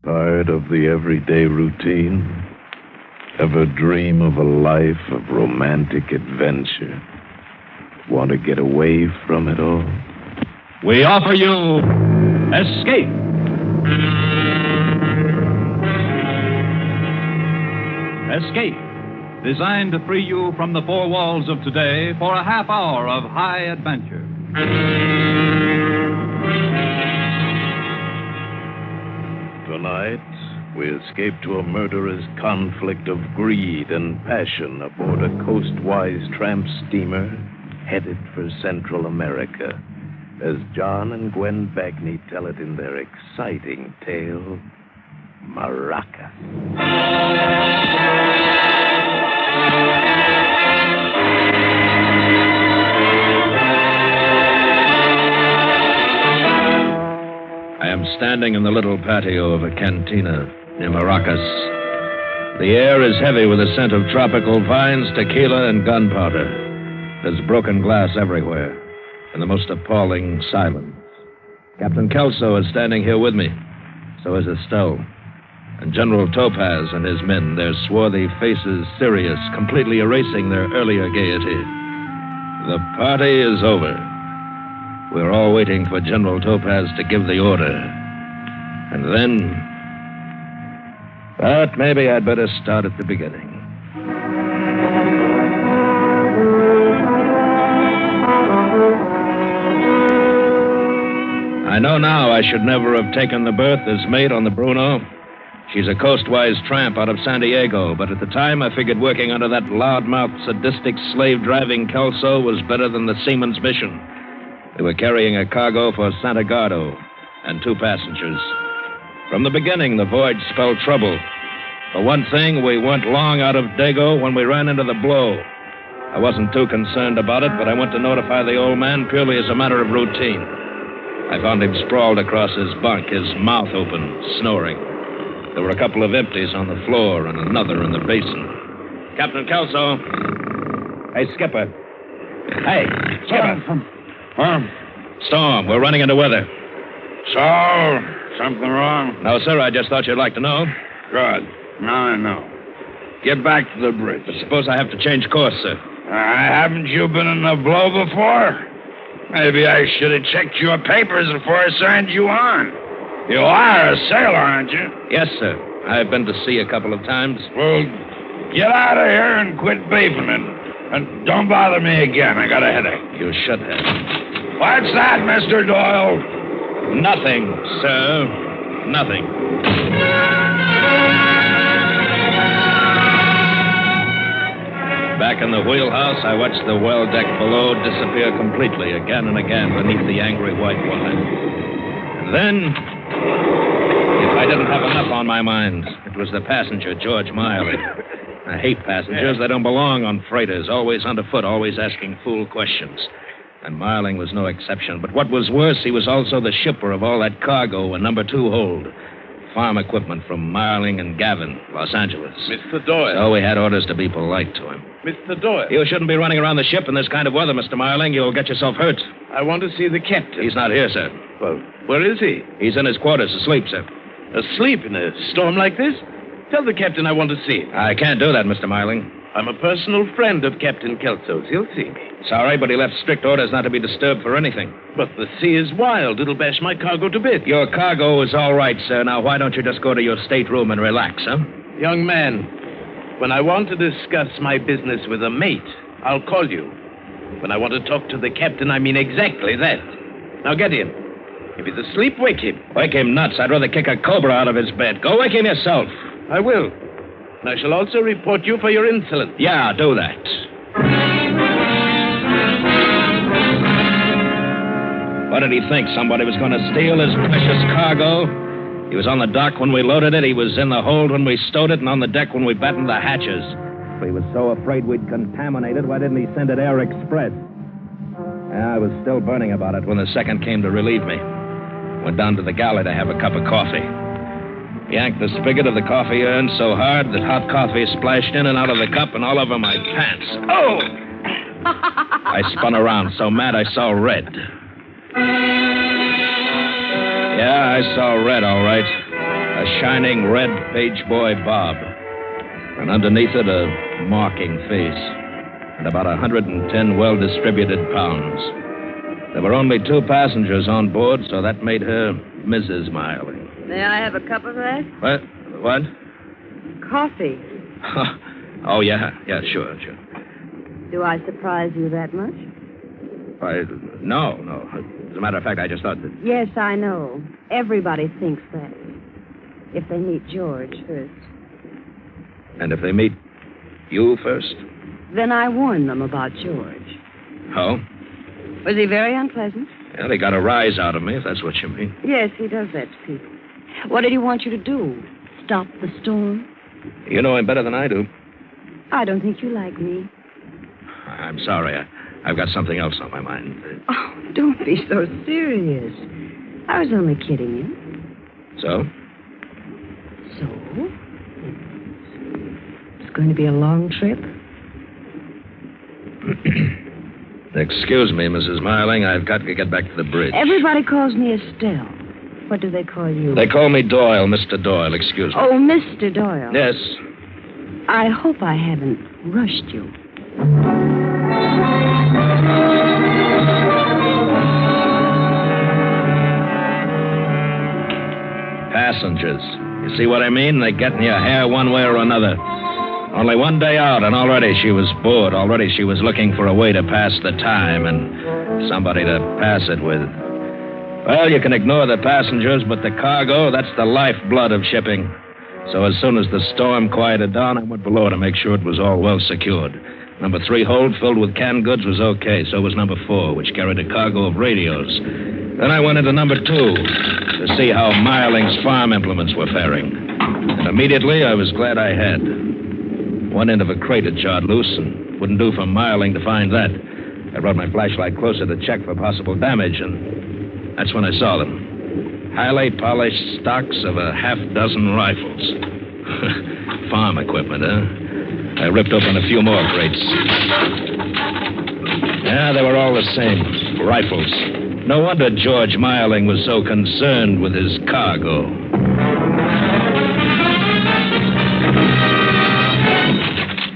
Tired of the everyday routine? Ever dream of a life of romantic adventure? Want to get away from it all? We offer you Escape. Escape, designed to free you from the four walls of today for a half hour of high adventure. Tonight, we escape to a murderous conflict of greed and passion aboard a coastwise tramp steamer headed for Central America, as John and Gwen Bagney tell it in their exciting tale, Maracas. I am standing in the little patio of a cantina near Maracas. The air is heavy with the scent of tropical vines, tequila, and gunpowder. There's broken glass everywhere, and the most appalling silence. Captain Kelso is standing here with me. So is Estelle. And General Topaz and his men, their swarthy faces serious, completely erasing their earlier gaiety. The party is over. We're all waiting for General Topaz to give the order. And then... But maybe I'd better start at the beginning. I know now I should never have taken the berth as mate on the Bruno. She's a coastwise tramp out of San Diego, but at the time I figured working under that loudmouth, sadistic, slave-driving Kelso was better than the seaman's mission. They were carrying a cargo for Santa Gardo and 2 passengers. From the beginning, the voyage spelled trouble. For one thing, we weren't long out of Dago when we ran into the blow. I wasn't too concerned about it, but I went to notify the old man purely as a matter of routine. I found him sprawled across his bunk, his mouth open, snoring. There were a couple of empties on the floor and another in the basin. Captain Kelso. Hey, Skipper. Hey, Skipper. Storm, we're running into weather. So, something wrong? No, sir, I just thought you'd like to know. Good. Now I know. Get back to the bridge. But suppose I have to change course, sir. Haven't you been in a blow before? Maybe I should have checked your papers before I signed you on. You are a sailor, aren't you? Yes, sir. I've been to sea a couple of times. Well, get out of here and quit beefing it. And don't bother me again. I got a headache. You should have. What's that, Mr. Doyle? Nothing, sir. Nothing. Back in the wheelhouse, I watched the well deck below disappear completely again and again beneath the angry white water. And then, if I didn't have enough on my mind, it was the passenger, George Miley. I hate passengers. They don't belong on freighters, always underfoot, always asking fool questions. And Marling was no exception. But what was worse, he was also the shipper of all that cargo in number 2 hold. Farm equipment from Marling and Gavin, Los Angeles. Mr. Doyle. So we had orders to be polite to him. Mr. Doyle. You shouldn't be running around the ship in this kind of weather, Mr. Marling. You'll get yourself hurt. I want to see the captain. He's not here, sir. Well, where is he? He's in his quarters asleep, sir. Asleep in a storm like this? Tell the captain I want to see him. I can't do that, Mr. Marling. I'm a personal friend of Captain Kelso's. He'll see me. Sorry, but he left strict orders not to be disturbed for anything. But the sea is wild. It'll bash my cargo to bits. Your cargo is all right, sir. Now, why don't you just go to your stateroom and relax, huh? Young man, when I want to discuss my business with a mate, I'll call you. When I want to talk to the captain, I mean exactly that. Now get him. If he's asleep, wake him. Wake him nuts. I'd rather kick a cobra out of his bed. Go wake him yourself. I will. And I shall also report you for your insolence. Yeah, do that. What did he think? Somebody was going to steal his precious cargo? He was on the dock when we loaded it. He was in the hold when we stowed it and on the deck when we battened the hatches. If he was so afraid we'd contaminate it, why didn't he send it air express? I was still burning about it when the second came to relieve me. Went down to the galley to have a cup of coffee. Yanked the spigot of the coffee urn so hard that hot coffee splashed in and out of the cup and all over my pants. Oh! I spun around so mad I saw red. Yeah, I saw red, all right. a shining red page boy bob, and underneath it a marking face, and about 110 well-distributed pounds. There were only 2 passengers on board, so that made her Mrs. Miling. May I have a cup of that? What? Coffee. Oh, yeah, sure. Do I surprise you that much? No. As a matter of fact, I just thought that... Yes, I know. Everybody thinks that. If they meet George first. And if they meet you first? Then I warn them about George. Oh? Was he very unpleasant? Well, he got a rise out of me, if that's what you mean. Yes, he does that to people. What did he want you to do? Stop the storm? You know him better than I do. I don't think you like me. I'm sorry. I've got something else on my mind. Oh, don't be so serious. I was only kidding you. So? So? It's going to be a long trip? Excuse me, Mrs. Miling. I've got to get back to the bridge. Everybody calls me Estelle. What do they call you? They call me Doyle, Mr. Doyle. Excuse me. Oh, Mr. Doyle. Yes. I hope I haven't rushed you. Passengers. You see what I mean? They get in your hair one way or another. Only one day out, and already she was bored. Already she was looking for a way to pass the time and somebody to pass it with. Well, you can ignore the passengers, but the cargo, that's the lifeblood of shipping. So as soon as the storm quieted down, I went below to make sure it was all well secured. Number 3 hold filled with canned goods was okay. So was number 4, which carried a cargo of radios. Then I went into number 2 to see how Miling's farm implements were faring. And immediately I was glad I had. One end of a crate had jarred loose, and wouldn't do for Miling to find that. I brought my flashlight closer to check for possible damage, and that's when I saw them. Highly polished stocks of a half-dozen rifles. Farm equipment, huh? I ripped open a few more crates. Yeah, they were all the same. Rifles. No wonder George Miling was so concerned with his cargo.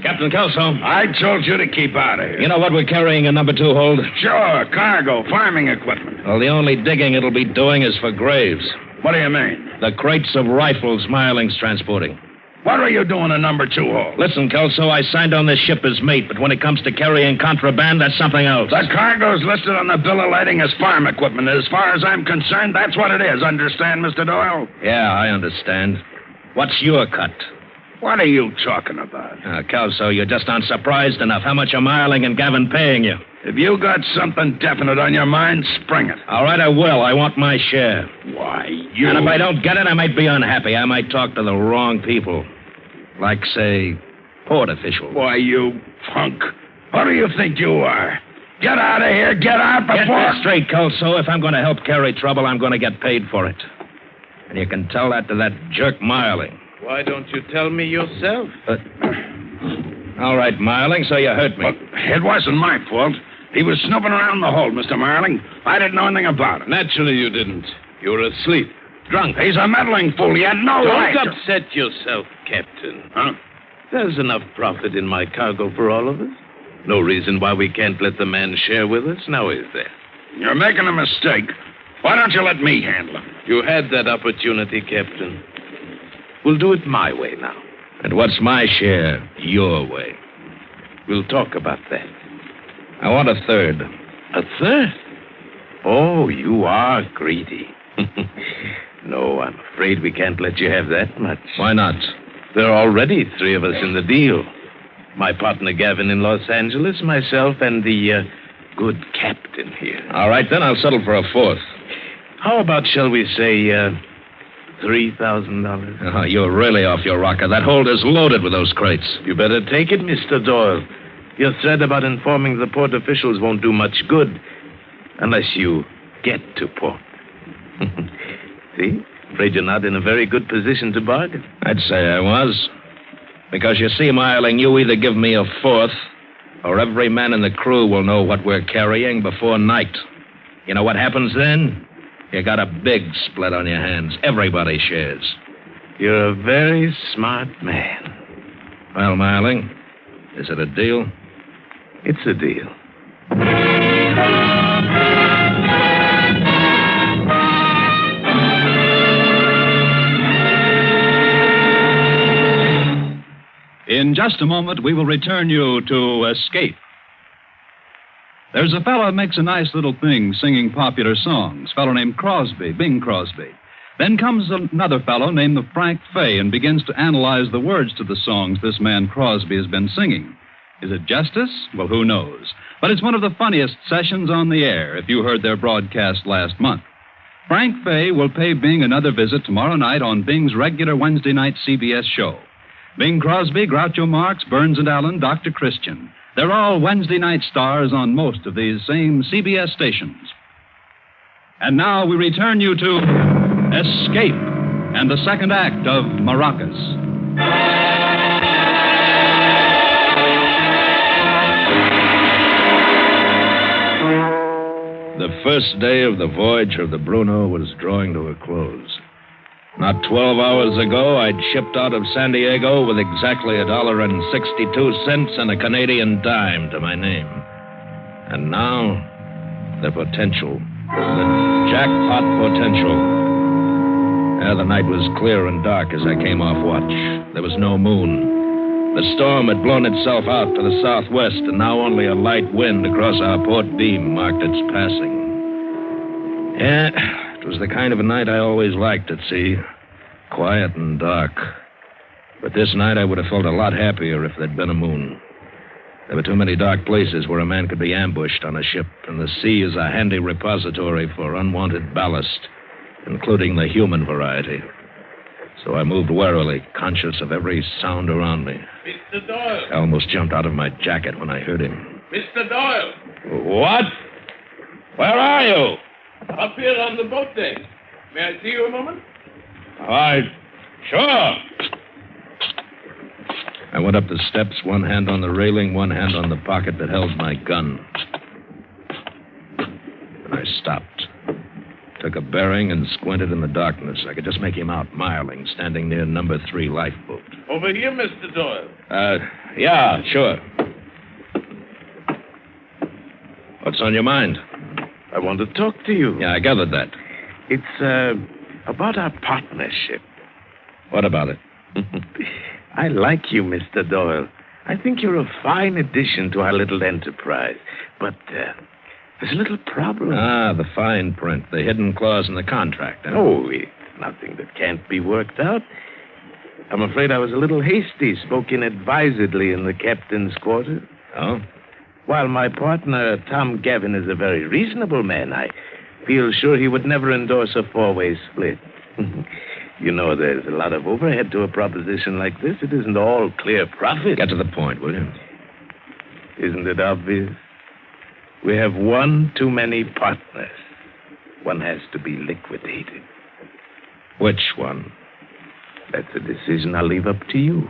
Captain Kelso. I told you to keep out of here. You know what we're carrying in number 2 hold? Sure, cargo, farming equipment. Well, the only digging it'll be doing is for graves. What do you mean? The crates of rifles Miling's transporting. What are you doing in number 2 hold? Listen, Kelso, I signed on this ship as mate, but when it comes to carrying contraband, that's something else. The cargo's listed on the bill of lading as farm equipment. As far as I'm concerned, that's what it is. Understand, Mr. Doyle? Yeah, I understand. What's your cut? What are you talking about? Kelso, you're just unsurprised enough. How much are Miling and Gavin paying you? If you got something definite on your mind, spring it. All right, I will. I want my share. Why, you... And if I don't get it, I might be unhappy. I might talk to the wrong people. Like, say, port officials. Why, you punk. What do you think you are? Get out of here. Get out before... Get that straight, Kelso. If I'm going to help carry trouble, I'm going to get paid for it. And you can tell that to that jerk Miling. Why don't you tell me yourself? All right, Miling, so you hurt me. Well, it wasn't my fault. He was snooping around the hold, Mr. Miling. I didn't know anything about it. Naturally you didn't. You were asleep. Drunk. He's a meddling fool. He had no right. Don't upset yourself, Captain. Huh? There's enough profit in my cargo for all of us. No reason why we can't let the man share with us, now is there? You're making a mistake. Why don't you let me handle him? You had that opportunity, Captain. We'll do it my way now. And what's my share your way? We'll talk about that. I want a third. A third? Oh, you are greedy. No, I'm afraid we can't let you have that much. Why not? There are already 3 of us in the deal. My partner Gavin in Los Angeles, myself, and the good captain here. All right, then I'll settle for a 4th. How about, shall we say, $3,000? You're really off your rocker. That hold is loaded with those crates. You better take it, Mr. Doyle. Your threat about informing the port officials won't do much good unless you get to port. See? Afraid you're not in a very good position to bargain. I'd say I was. Because you see, Miling, you either give me a 4th, or every man in the crew will know what we're carrying before night. You know what happens then? You got a big split on your hands. Everybody shares. You're a very smart man. Well, Marling, is it a deal? It's a deal. In just a moment, we will return you to Escape. There's a fellow who makes a nice little thing singing popular songs, a fellow named Crosby, Bing Crosby. Then comes another fellow named Frank Fay and begins to analyze the words to the songs this man Crosby has been singing. Is it justice? Well, who knows? But it's one of the funniest sessions on the air, if you heard their broadcast last month. Frank Fay will pay Bing another visit tomorrow night on Bing's regular Wednesday night CBS show. Bing Crosby, Groucho Marx, Burns and Allen, Dr. Christian. They're all Wednesday night stars on most of these same CBS stations. And now we return you to Escape and the second act of Maracas. The first day of the voyage of the Bruno was drawing to a close. Not 12 hours ago, I'd shipped out of San Diego with exactly $1.62 and a Canadian dime to my name. And now, the potential. The jackpot potential. The night was clear and dark as I came off watch. There was no moon. The storm had blown itself out to the southwest, and now only a light wind across our port beam marked its passing. It was the kind of a night I always liked at sea. Quiet and dark. But this night I would have felt a lot happier if there'd been a moon. There were too many dark places where a man could be ambushed on a ship, and the sea is a handy repository for unwanted ballast, including the human variety. So I moved warily, conscious of every sound around me. Mr. Doyle! I almost jumped out of my jacket when I heard him. Mr. Doyle! What? Where are you? Up here on the boat deck. May I see you a moment? Sure. I went up the steps, one hand on the railing, one hand on the pocket that held my gun. And I stopped. Took a bearing and squinted in the darkness. I could just make him out, Marling, standing near number 3 lifeboat. Over here, Mr. Doyle. Yeah, sure. What's on your mind? I want to talk to you. Yeah, I gathered that. It's, about our partnership. What about it? I like you, Mr. Doyle. I think you're a fine addition to our little enterprise. But, there's a little problem. The fine print, the hidden clause in the contract. Huh? Oh, it's nothing that can't be worked out. I'm afraid I was a little hasty, spoke inadvisedly in the captain's quarters. Oh? While my partner, Tom Gavin, is a very reasonable man, I feel sure he would never endorse a 4-way split. You know, there's a lot of overhead to a proposition like this. It isn't all clear profit. Get to the point, will you? Isn't it obvious? We have one too many partners. One has to be liquidated. Which one? That's a decision I'll leave up to you.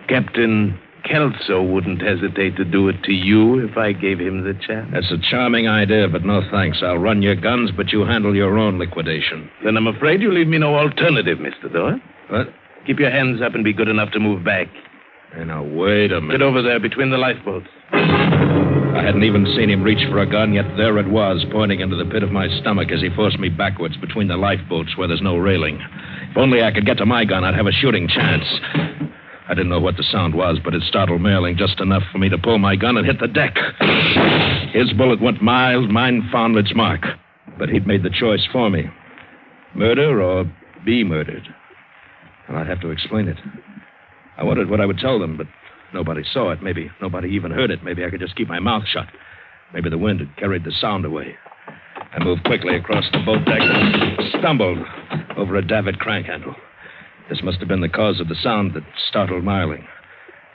Captain Kelso wouldn't hesitate to do it to you if I gave him the chance. That's a charming idea, but no thanks. I'll run your guns, but you handle your own liquidation. Then I'm afraid you leave me no alternative, Mr. Doyle. What? Keep your hands up and be good enough to move back. Hey, now, wait a minute. Get over there between the lifeboats. I hadn't even seen him reach for a gun, yet there it was, pointing into the pit of my stomach as he forced me backwards between the lifeboats where there's no railing. If only I could get to my gun, I'd have a shooting chance. I didn't know what the sound was, but it startled Marling just enough for me to pull my gun and hit the deck. His bullet went mild, mine found its mark. But he'd made the choice for me. Murder or be murdered. Well, I'd have to explain it. I wondered what I would tell them, but nobody saw it. Maybe nobody even heard it. Maybe I could just keep my mouth shut. Maybe the wind had carried the sound away. I moved quickly across the boat deck and stumbled over a davit crank handle. This must have been the cause of the sound that startled Marling.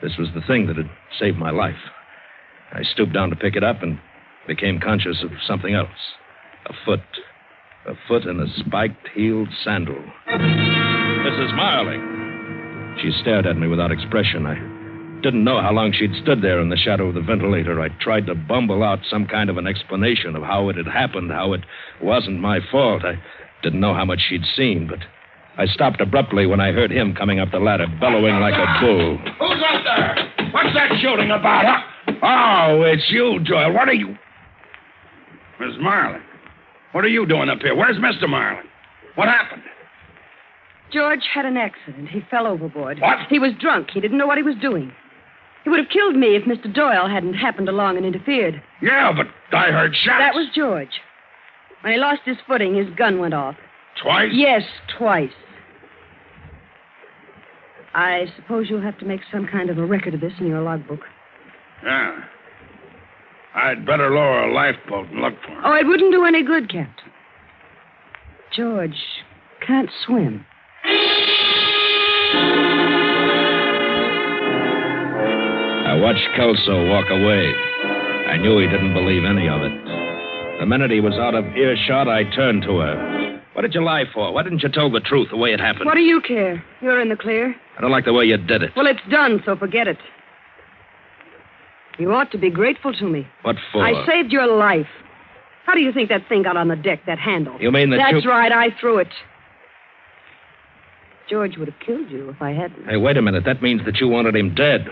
This was the thing that had saved my life. I stooped down to pick it up and became conscious of something else. A foot. A foot in a spiked-heeled sandal. Mrs. Marling. She stared at me without expression. I didn't know how long she'd stood there in the shadow of the ventilator. I tried to bumble out some kind of an explanation of how it had happened, how it wasn't my fault. I didn't know how much she'd seen, but I stopped abruptly when I heard him coming up the ladder, bellowing like a bull. Who's up there? What's that shooting about, huh? Oh, it's you, Doyle. What are you... Miss Marling, what are you doing up here? Where's Mr. Marling? What happened? George had an accident. He fell overboard. What? He was drunk. He didn't know what he was doing. He would have killed me if Mr. Doyle hadn't happened along and interfered. Yeah, but I heard shots. That was George. When he lost his footing, his gun went off. Twice? Yes, twice. I suppose you'll have to make some kind of a record of this in your logbook. Yeah. I'd better lower a lifeboat and look for him. Oh, it wouldn't do any good, Captain. George can't swim. I watched Kelso walk away. I knew he didn't believe any of it. The minute he was out of earshot, I turned to her. What did you lie for? Why didn't you tell the truth the way it happened? What do you care? You're in the clear. I don't like the way you did it. Well, it's done, so forget it. You ought to be grateful to me. What for? I saved your life. How do you think that thing got on the deck, that handle? You mean that That's right, I threw it. George would have killed you if I hadn't. Hey, wait a minute. That means that you wanted him dead.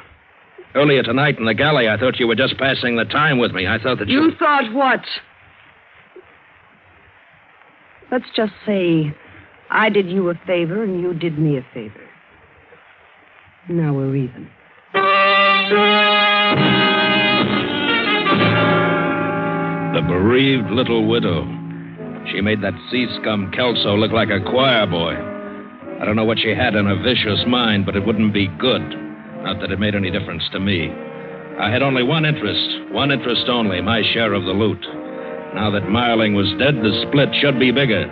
Earlier tonight in the galley, I thought you were just passing the time with me. I thought that You thought what? Let's just say I did you a favor and you did me a favor. Now we're even. The bereaved little widow. She made that sea scum Kelso look like a choir boy. I don't know what she had in her vicious mind, but it wouldn't be good. Not that it made any difference to me. I had only one interest only, my share of the loot. Now that Marling was dead, the split should be bigger.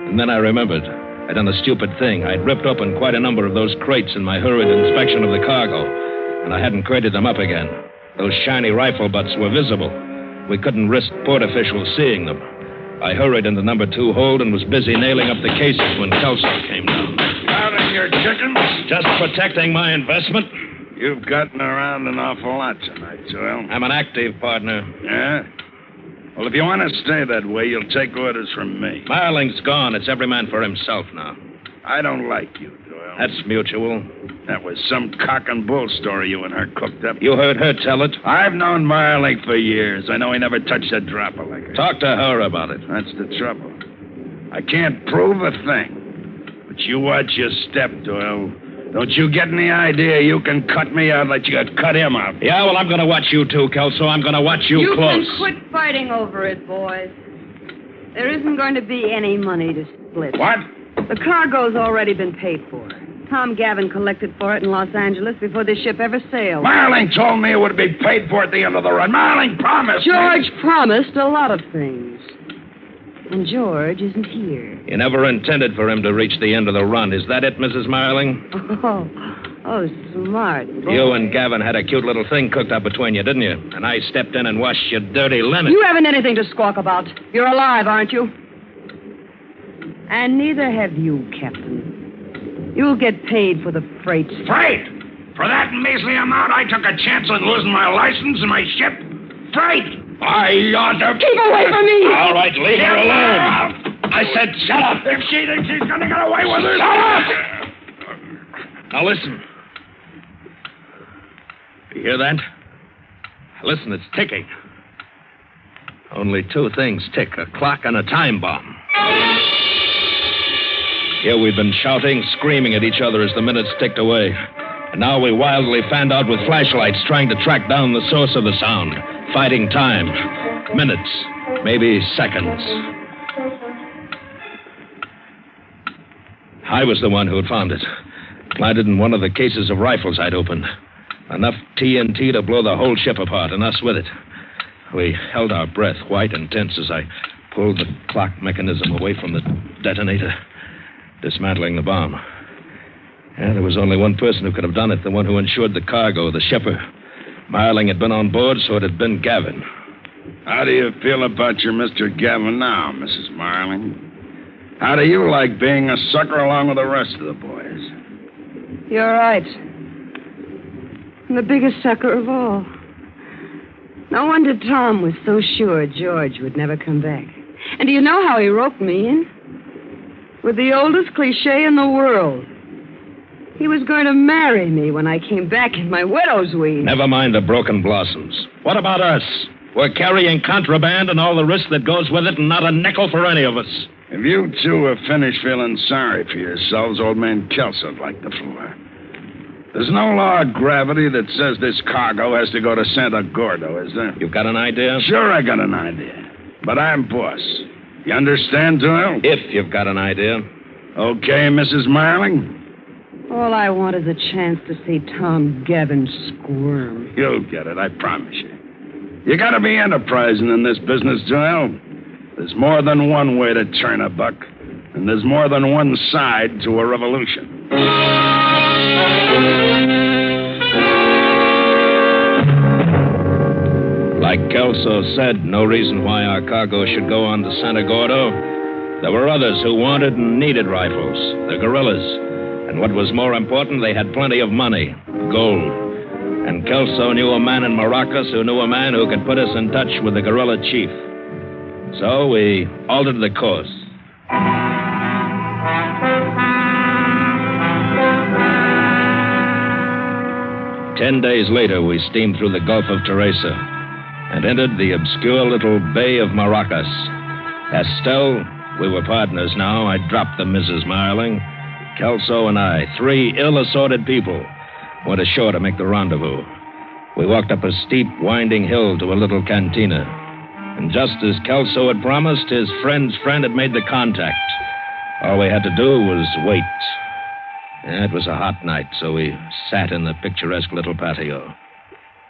And then I remembered. I'd done a stupid thing. I'd ripped open quite a number of those crates in my hurried inspection of the cargo, and I hadn't crated them up again. Those shiny rifle butts were visible. We couldn't risk port officials seeing them. I hurried into number 2 hold and was busy nailing up the cases when Kelso came down. Counting your chickens? Just protecting my investment. You've gotten around an awful lot tonight, Doyle. I'm an active partner. Yeah? Well, if you want to stay that way, you'll take orders from me. Marling's gone. It's every man for himself now. I don't like you, Doyle. That's mutual. That was some cock and bull story you and her cooked up. You heard her tell it. I've known Marling for years. I know he never touched a drop of liquor. Talk to her about it. That's the trouble. I can't prove a thing. But you watch your step, Doyle. Don't you get any idea you can cut me out like you cut him out. Yeah, well, I'm going to watch you too, Kelso. I'm going to watch you close. You can quit fighting over it, boys. There isn't going to be any money to split. What? The cargo's already been paid for. Tom Gavin collected for it in Los Angeles before this ship ever sailed. Marling told me it would be paid for at the end of the run. Marling promised George promised a lot of things. And George isn't here. You never intended for him to reach the end of the run. Is that it, Mrs. Marling? Oh, smart boy. You and Gavin had a cute little thing cooked up between you, didn't you? And I stepped in and washed your dirty linen. You haven't anything to squawk about. You're alive, aren't you? And neither have you, Captain. You'll get paid for the freight. Freight? For that measly amount, I took a chance on losing my license and my ship? Freight? I ought to... Keep away from me! All right, leave her alone. I said shut up. If she thinks she's going to get away with it... Shut up! Now listen. You hear that? Listen, it's ticking. Only 2 things tick, a clock and a time bomb. Here we've been shouting, screaming at each other as the minutes ticked away. And now we wildly fanned out with flashlights, trying to track down the source of the sound. Fighting time. Minutes. Maybe seconds. I was the one who had found it. Planted in one of the cases of rifles I'd opened. Enough TNT to blow the whole ship apart, and us with it. We held our breath, white and tense, as I pulled the clock mechanism away from the detonator, dismantling the bomb. Yeah, there was only one person who could have done it, the one who insured the cargo, the shipper. Marling had been on board, so it had been Gavin. How do you feel about your Mr. Gavin now, Mrs. Marling? How do you like being a sucker along with the rest of the boys? You're right. I'm the biggest sucker of all. No wonder Tom was so sure George would never come back. And do you know how he roped me in? with the oldest cliche in the world. He was going to marry me when I came back in my widow's weed. Never mind the broken blossoms. What about us? We're carrying contraband and all the risk that goes with it, and not a nickel for any of us. If you two are finished feeling sorry for yourselves, old man Kelso'd like the floor. There's no law of gravity that says this cargo has to go to Santa Gordo, is there? You've got an idea? Sure, I got an idea. But I'm boss. You understand, Doyle? If you've got an idea. Okay, Mrs. Marling? All I want is a chance to see Tom Gavin squirm. You'll get it, I promise you. You gotta be enterprising in this business, Doyle. There's more than one way to turn a buck, and there's more than one side to a revolution. Like Kelso said, no reason why our cargo should go on to Santa Gordo. There were others who wanted and needed rifles, the guerrillas. And what was more important, they had plenty of money, gold. And Kelso knew a man in Maracas who knew a man who could put us in touch with the guerrilla chief. So we altered the course. Ten days later, we steamed through the Gulf of Teresa and entered the obscure little Bay of Maracas. Estelle, we were partners now. I dropped the Mrs. Marling. Kelso and I, three ill-assorted people, went ashore to make the rendezvous. We walked up a steep, winding hill to a little cantina. And just as Kelso had promised, his friend's friend had made the contact. All we had to do was wait. It was a hot night, so we sat in the picturesque little patio.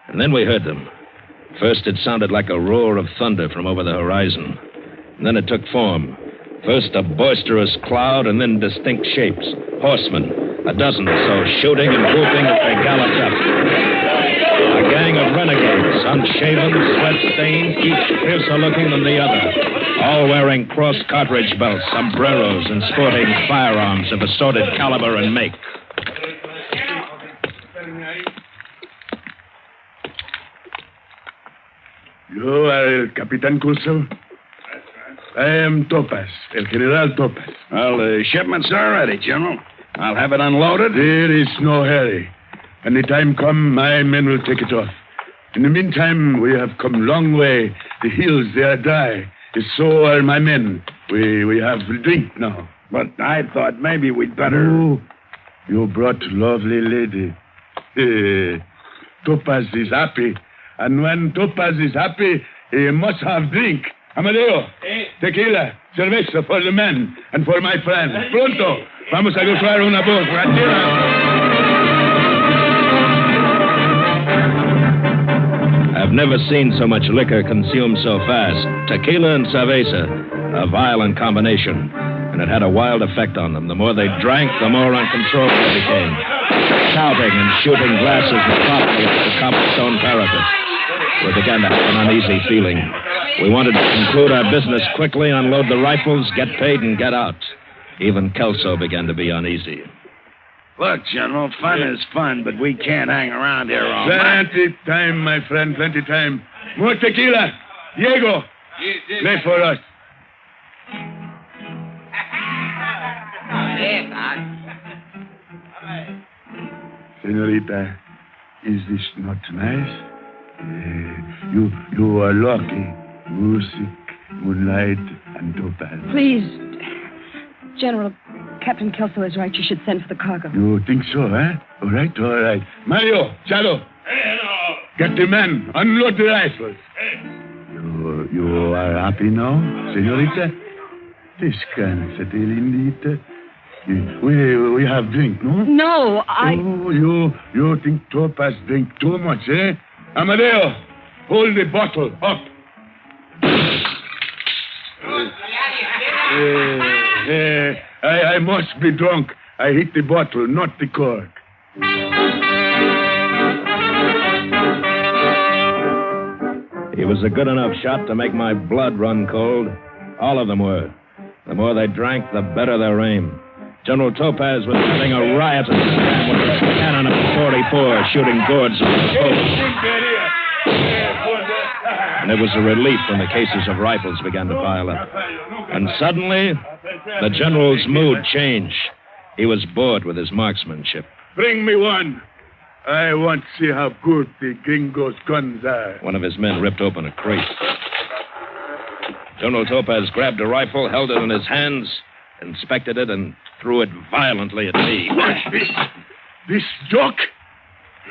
And then we heard them. First, it sounded like a roar of thunder from over the horizon. And then it took form. First a boisterous cloud, and then distinct shapes. Horsemen, a dozen or so, shooting and whooping as they galloped up. A gang of renegades, unshaven, sweat-stained, each fiercer looking than the other. All wearing crossed cartridge belts, sombreros, and sporting firearms of assorted caliber and make. You are El Capitan Curso? I am Topaz, El General Topaz. Well, the shipment's all ready, General. I'll have it unloaded. There is no hurry. When the time comes, my men will take it off. In the meantime, we have come a long way. The hills, they are dry. So are my men. We have drink now. But I thought maybe we'd better... Oh, you brought lovely lady. Topaz is happy. And when Topaz is happy, he must have drink. Amadeo, tequila, cerveza for the men and for my friend. Pronto, vamos a buscar una voz. I've never seen so much liquor consumed so fast. Tequila and cerveza, a violent combination. And it had a wild effect on them. The more they drank, the more uncontrollable they became. Shouting and shooting glasses and promptly at the cobblestone parapet. We began to have an uneasy feeling. We wanted to conclude our business quickly, unload the rifles, get paid, and get out. Even Kelso began to be uneasy. Look, General, fun is fun, but we can't hang around here all night. Plenty time, my friend, plenty time. More tequila. Diego, lay for us. Senorita, is this not nice? You are lucky. Music, moonlight, and topaz. Please, General, Captain Kelso is right. You should send for the cargo. You think so, eh? All right. Mario, Chalo. Hello. Get the men. Unload the rifles. You are happy now, senorita? Descansa, lindita. We have drink, no? No, Oh, you think Topaz drink too much, eh? Amadeo, hold the bottle up. I must be drunk. I hit the bottle, not the cork. He was a good enough shot to make my blood run cold. All of them were. The more they drank, the better their aim. General Topaz was having a riotous time with his cannon of 44 shooting gourds of the coast. And it was a relief when the cases of rifles began to pile up. And suddenly, The general's mood changed. He was bored with his marksmanship. Bring me one. I want to see how good the gringo's guns are. One of his men ripped open a crate. General Topaz grabbed a rifle, held it in his hands, inspected it, and threw it violently at me. What? This joke?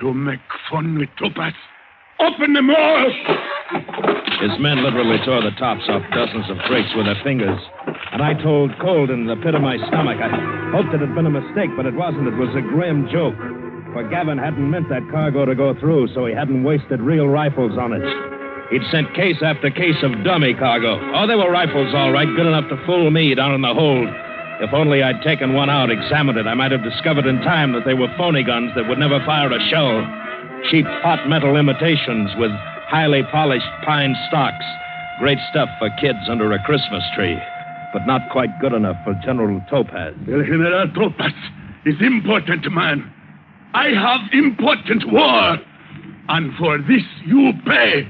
You make fun with Topaz? Open them all! His men literally tore the tops off dozens of crates with their fingers. And I told cold in the pit of my stomach. I hoped it had been a mistake, but it wasn't. It was a grim joke. For Gavin hadn't meant that cargo to go through, so he hadn't wasted real rifles on it. He'd sent case after case of dummy cargo. Oh, they were rifles, all right, good enough to fool me down in the hold. If only I'd taken one out, examined it, I might have discovered in time that they were phony guns that would never fire a shell. Cheap hot metal imitations with highly polished pine stocks. Great stuff for kids under a Christmas tree, but not quite good enough for General Topaz. El General Topaz is important man. I have important war. And for this you pay.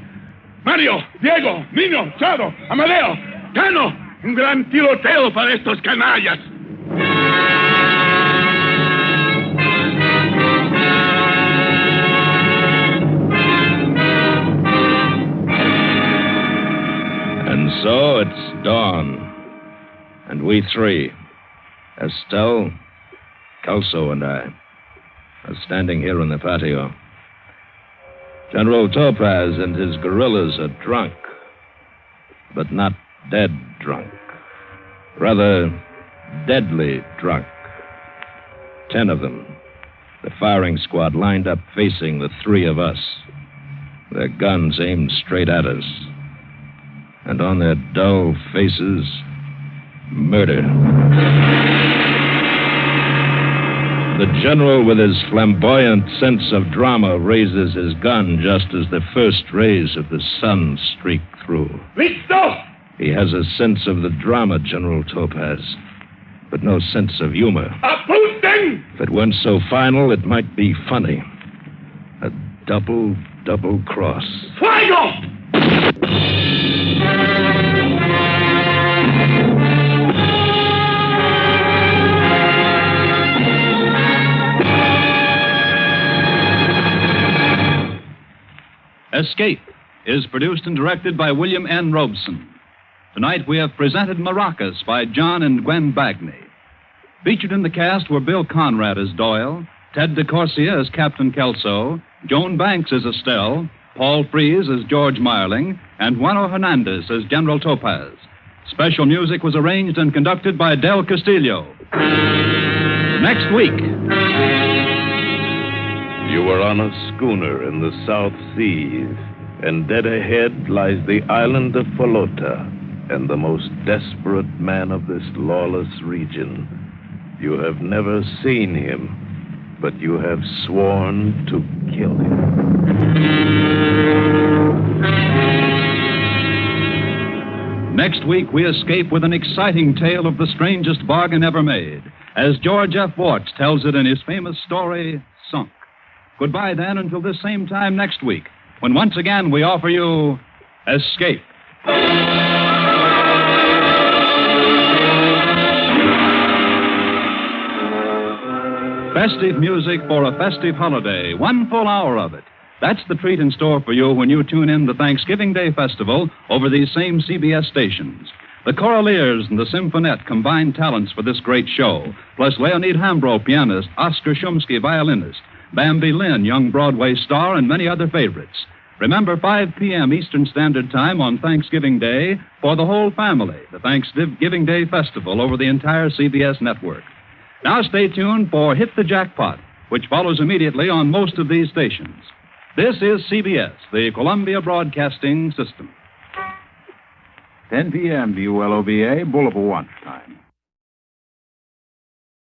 Mario, Diego, Nino, Chado, Amadeo, Cano, un gran tiroteo para estos canallas. And so it's dawn. And we three, Estelle, Kelso, and I, are standing here in the patio. General Topaz and his guerrillas are drunk, but not dead drunk. Rather, deadly drunk. 10 of them. The firing squad lined up facing the 3 of us. Their guns aimed straight at us. And on their dull faces, murder. The general, with his flamboyant sense of drama, raises his gun just as the first rays of the sun streak through. Listo! He has a sense of the drama, General Topaz, but no sense of humor. Apunten! If it weren't so final, it might be funny. A double cross. Fuego! Escape is produced and directed by William N. Robeson. Tonight we have presented Maracas by John and Gwen Bagney. Featured in the cast were Bill Conrad as Doyle, Ted DeCorsia as Captain Kelso, Joan Banks as Estelle, Paul Frees as George Marling, and Juano Hernandez as General Topaz. Special music was arranged and conducted by Del Castillo. Next week. You were on a schooner in the South Seas, and dead ahead lies the island of Polota, and the most desperate man of this lawless region. You have never seen him, but you have sworn to kill him. Next week, we escape with an exciting tale of the strangest bargain ever made, as George F. Warts tells it in his famous story, Sunk. Goodbye, then, until this same time next week, when once again we offer you Escape. Festive music for a festive holiday, 1 full hour of it. That's the treat in store for you when you tune in the Thanksgiving Day Festival over these same CBS stations. The Choraliers and the Symphonette combined talents for this great show, plus Leonid Hambro, pianist, Oscar Shumsky, violinist, Bambi Lynn, young Broadway star, and many other favorites. Remember, 5 p.m. Eastern Standard Time on Thanksgiving Day for the whole family, the Thanksgiving Day Festival over the entire CBS network. Now stay tuned for Hit the Jackpot, which follows immediately on most of these stations. This is CBS, the Columbia Broadcasting System. 10 p.m. WLOBA, Boulevard Time.